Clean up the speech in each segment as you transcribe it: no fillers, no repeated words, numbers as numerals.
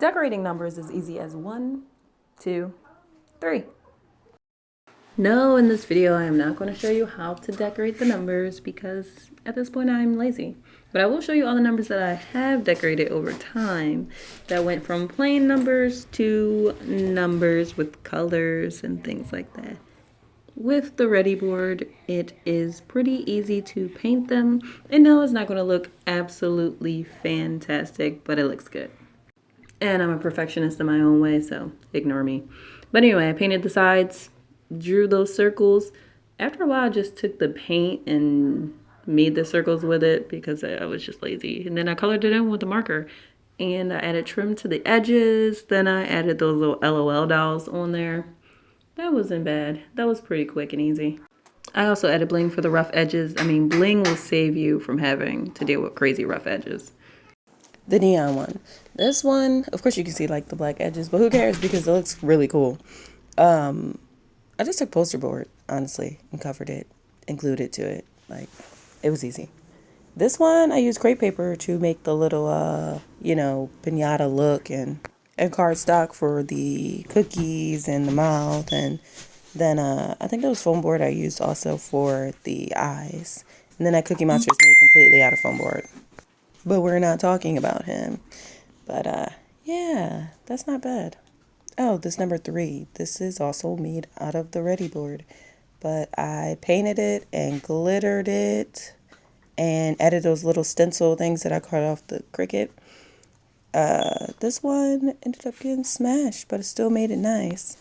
Decorating numbers is easy as 1, 2, 3. No, in this video I am not going to show you how to decorate the numbers because at this point I'm lazy. But I will show you all the numbers that I have decorated over time that went from plain numbers to numbers with colors and things like that. With the ready board, it is pretty easy to paint them. And no, it's not going to look absolutely fantastic, but it looks good. And I'm a perfectionist in my own way, so ignore me. But anyway, I painted the sides, drew those circles. After a while, I just took the paint and made the circles with it because I was just lazy. And then I colored it in with a marker. And I added trim to the edges. Then I added those little LOL dolls on there. That wasn't bad. That was pretty quick and easy. I also added bling for the rough edges. I mean, bling will save you from having to deal with crazy rough edges. The neon one. This one, of course you can see like the black edges, but who cares because it looks really cool. I just took poster board, honestly, and covered it, glued it to it. Like, it was easy. This one, I used crepe paper to make the little, pinata look and cardstock for the cookies and the mouth. And then I think that was foam board I used also for the eyes. And then that Cookie Monster is made completely out of foam board. But we're not talking about him. But, yeah, that's not bad. Oh, this number 3. This is also made out of the ready board. But I painted it and glittered it and added those little stencil things that I cut off the Cricut. This one ended up getting smashed, but it still made it nice.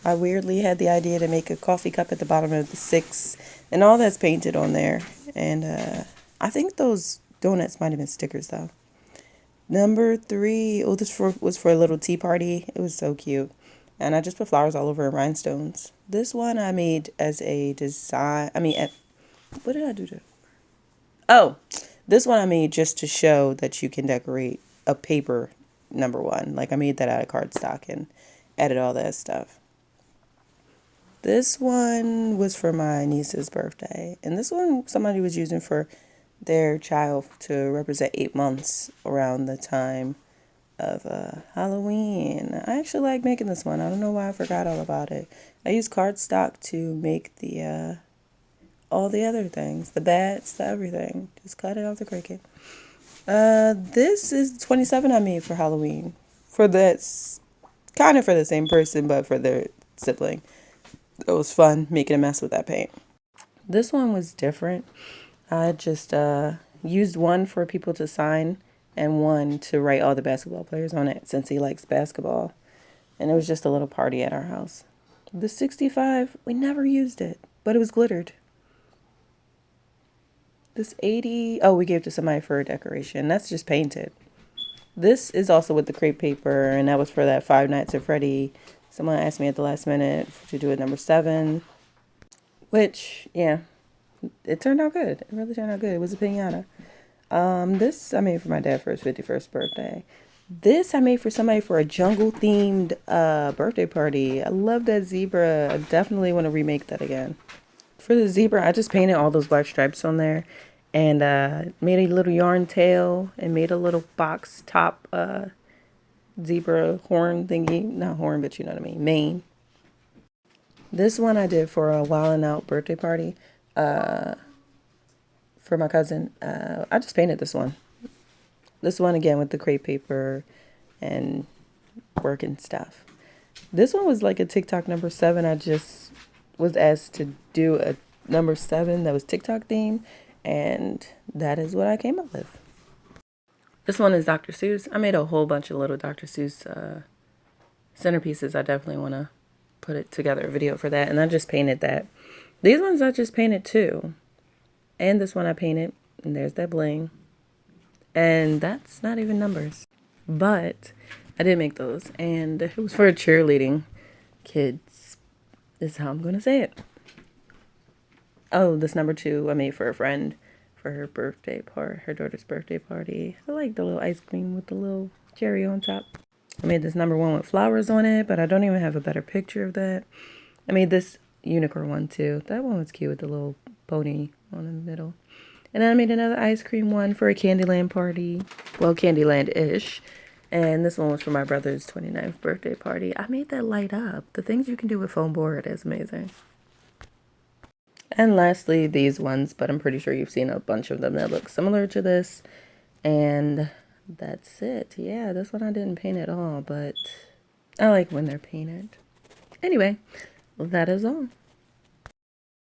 I weirdly had the idea to make a coffee cup at the bottom of the 6, and all that's painted on there. And I think those donuts might have been stickers, though. Number 3. Oh, this was for a little tea party. It was so cute. And I just put flowers all over and rhinestones. This one I made as a design. What did I do to? Oh, this one I made just to show that you can decorate a paper number 1. Like I made that out of cardstock and added all that stuff. This one was for my niece's birthday. And this one somebody was using for their child to represent 8 months around the time of Halloween. I actually like making this one. I don't know why I forgot all about it. I used cardstock to make the all the other things, the bats, the everything. Just cut it off the Cricut. This is 27 I made for Halloween. For this, kind of for the same person, but for their sibling. It was fun making a mess with that paint. This one was different. I just used one for people to sign and one to write all the basketball players on it since he likes basketball. And it was just a little party at our house. The 65, we never used it, but it was glittered. This 80, oh, we gave to somebody for a decoration. That's just painted. This is also with the crepe paper, and that was for that Five Nights at Freddy. Someone asked me at the last minute to do it number 7, which, yeah, it turned out good. It really turned out good. It was a piñata. This I made for my dad for his 51st birthday. This I made for somebody for a jungle-themed birthday party. I love that zebra. I definitely want to remake that again. For the zebra, I just painted all those black stripes on there and made a little yarn tail and made a little box top zebra horn thingy. Not horn, but you know what I mean. Mane. This one I did for a Wild 'N Out birthday party. For my cousin. I just painted this one. This one again with the crepe paper and work and stuff. This one was like a TikTok number 7. I just was asked to do a number 7 that was TikTok themed, and that is what I came up with. This one is Dr. Seuss. I made a whole bunch of little Dr. Seuss centerpieces. I definitely want to put it together, a video for that, and I just painted that. These ones I just painted too. And this one I painted, and there's that bling. And that's not even numbers. But I did make those, and it was for cheerleading kids. This is how I'm going to say it. Oh, this number 2 I made for a friend for her birthday party, her daughter's birthday party. I like the little ice cream with the little cherry on top. I made this number 1 with flowers on it, but I don't even have a better picture of that. I made this unicorn one too. That one was cute with the little pony on the middle. And then I made another ice cream one for a Candyland party. Well, Candyland-ish. And this one was for my brother's 29th birthday party. I made that light up. The things you can do with foam board is amazing. And lastly, these ones, but I'm pretty sure you've seen a bunch of them that look similar to this. And that's it. Yeah, this one I didn't paint at all, but I like when they're painted. Anyway, that is all.